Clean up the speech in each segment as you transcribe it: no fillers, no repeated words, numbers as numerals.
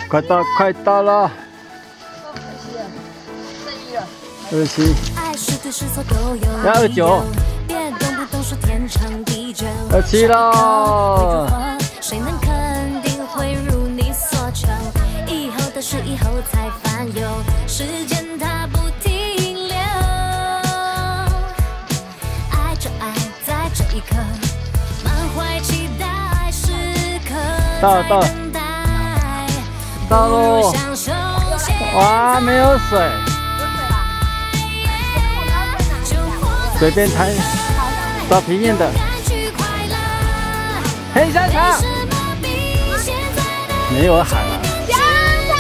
快到了。27，要29，27了。谁能肯定会如你所求？以后的事以后才烦忧，时间它不停留。爱就爱在这一刻，满怀期待时刻在等待。到喽！哇，没有水。 随便谈，找平面的。黑香肠，没有喊了。香肠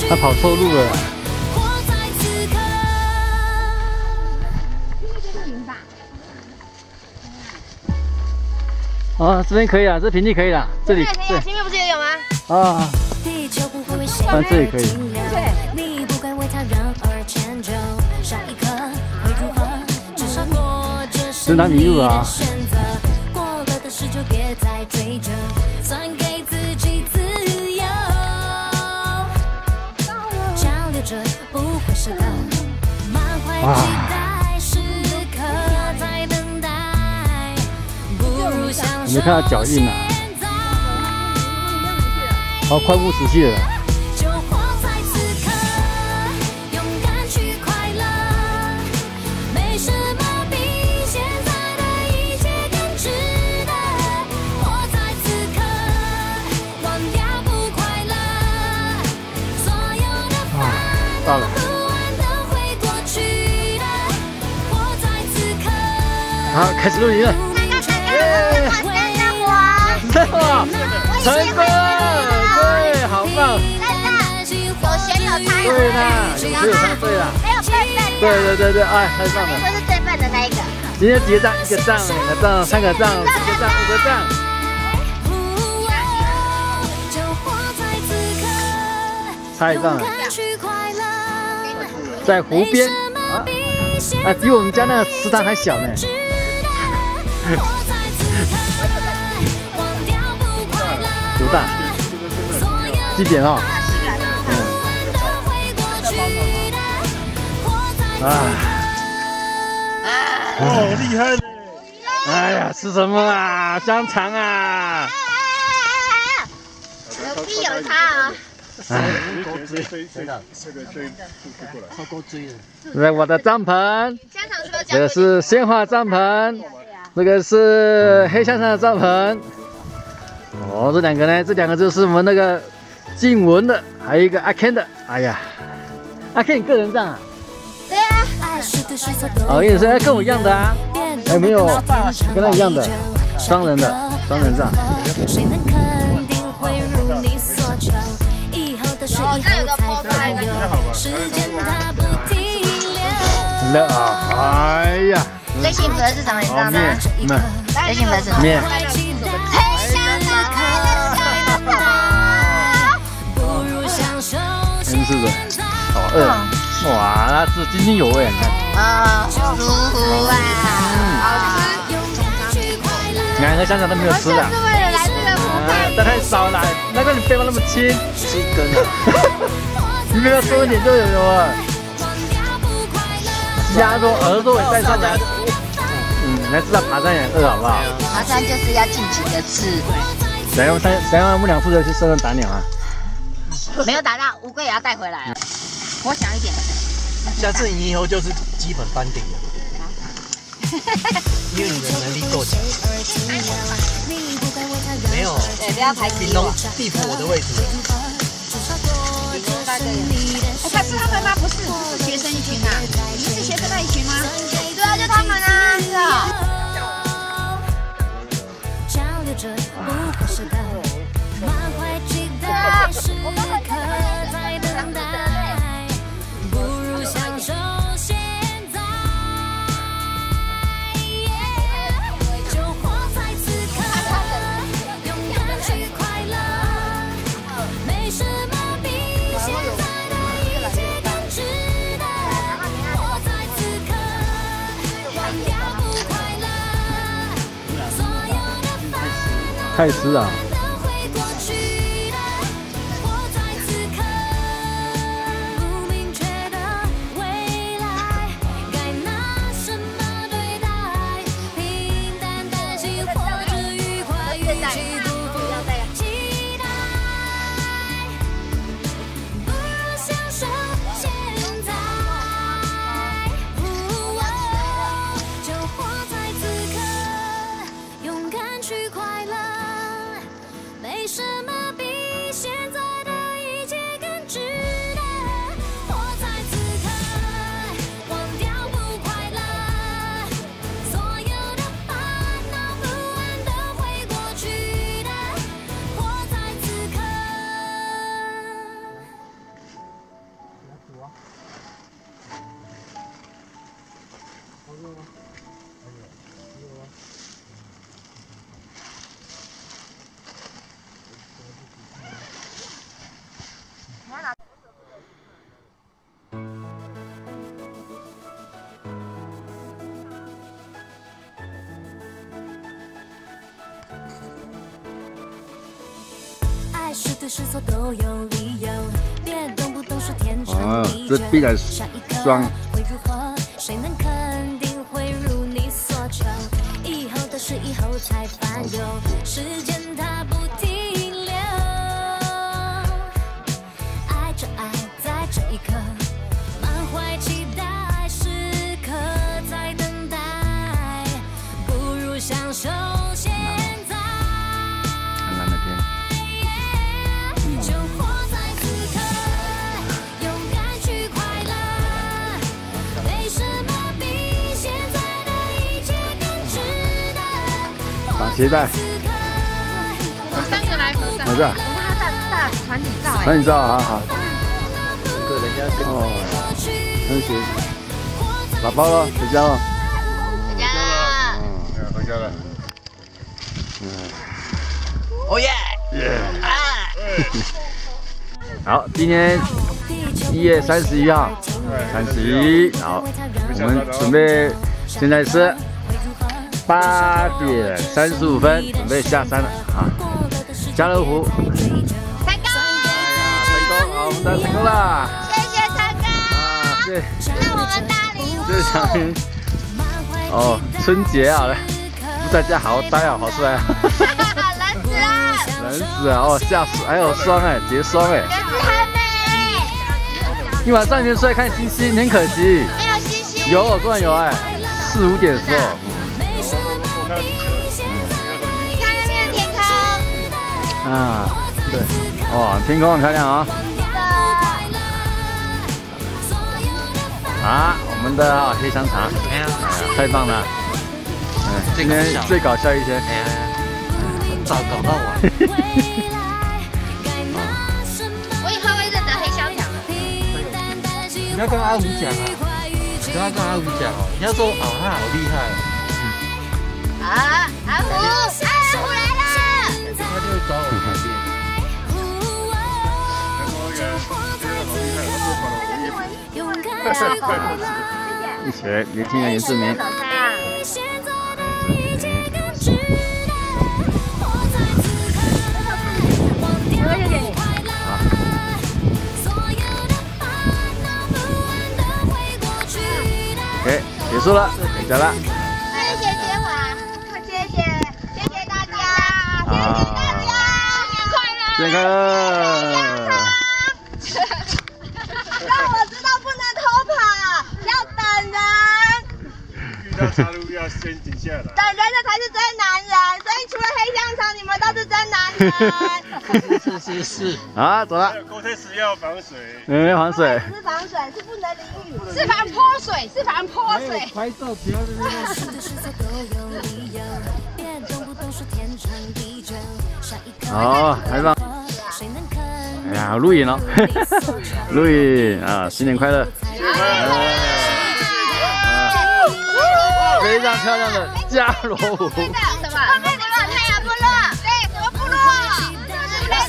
他跑错路了。啊，这边可以了，这平地可以了，这里对，前面不是也有吗？啊，这里可以。是哪里路啊？哇！ 你没看到脚印啊？好，快误时系了。到了。好，开始录影了。 哇，成功！对，好棒！有咸有汤，对啦，有吃有汤，对啦，还有笨笨，对，哎，太棒了！这是最笨的那一个。今天几个账？1个账，2个账，3个账，4个账，5个账。太棒了！在湖边啊，比我们家那个池塘还小呢。多大？几点哦？哦，厉害嘞！哎呀，吃什么啊？香肠啊！有屁有叉啊！超够追的。这是我的帐篷，这个是鲜花帐篷，这个是黑香肠的帐篷。 哦，这两个呢？这两个就是我们那个静文的，还有一个阿 Ken 的。哎呀，阿 Ken 你个人帐啊？对啊。哦，也是跟我一样的啊。还有没有跟他一样的双人帐？那哎呀，最幸福的是什么？你知道吗？最幸福的是什么？面。 真是的，好饿！哇，那是津津有味，你看。啊，舒服啊！好吃。2个香肠都没有吃的。是为了来这个湖畔。这太少了，难怪你背包那么轻。7根啊！你没有多一点就有了。鸭肉、鹅肉也带上来。你要知道爬山也饿，好不好？爬山就是要尽情的吃。等下我们俩负责去社村打鸟啊。 没有打到乌龟也要带回来了。我想一点，下次你以后就是基本班底了，因为你的能力够强。没有，对，不要排挤我。地铺我的位置。他是他们吗？不是，是学生一群啊。是学生那一群吗？对啊，就他们啊，是啊。 我们会在等待，不如享受现在。就活在此刻，勇敢去快乐。没什太吃啊！哦，这必然双。谁能肯定会如你所求？以后的事以后才烦忧，时间它不停留。爱着爱，在这一刻，满怀期待，时刻在等待，不如享受现在。看那边。 绑鞋带。我们3个来合照。合照。大团体照。团体照，好好。这个人家是哦，穿鞋子。打包了，回家了。回家了。嗯，回家了。哦耶！耶！好，今天1月31号，31，好，我们准备现在是。 8点35分，准备下山了啊！家乐福，成功！成功！好，我们成功了！谢谢成功！啊，对，那我们大礼物。这是小明哦，春节啊，不在家好待啊，好帅啊！冷死了！冷死啊！哦，下霜还有霜哎，结霜哎！很美。你晚上就出来看星星，很可惜。没有星星。有，突然有哎，4、5点的时候。 啊，对，哇，天空很漂亮啊！啊，我们的黑香肠，哎呀，太棒了！今天最搞笑一天，哎呀，早搞到我。我以后会认得黑香肠的。你要跟阿虎讲啊，你跟阿虎讲哦，你要说哦，他好厉害哦。啊，阿虎，阿虎来了！ 他就会找我旁边。一起来聆听原住民。OK， 结束了，回家了。谢谢杰华，谢谢大家，谢谢大家，新年快乐！新年快乐！让我知道不能偷跑，要等人。遇到岔路要先停下来。等人的才是真男人，所以除了黑香肠，你们都是真男人。是。啊，走了。锅贴时要防水。要防水。是防水，是不能淋雨，是防泼水，是防泼水。拍照不要在那边。好，太棒！哎呀，录影了，录影啊！新年快乐！非常漂亮的加罗湖。什么？后面什么太阳部落？对，什么部落？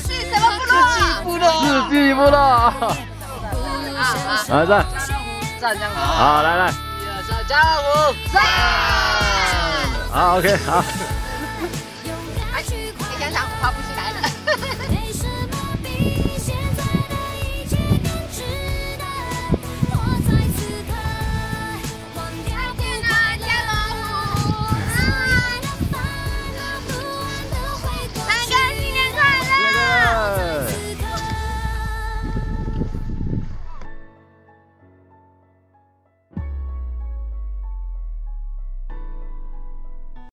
是什么部落？四季部落。来站，站这样好，来来， 1、2、3，加罗湖。好 ，OK， 好。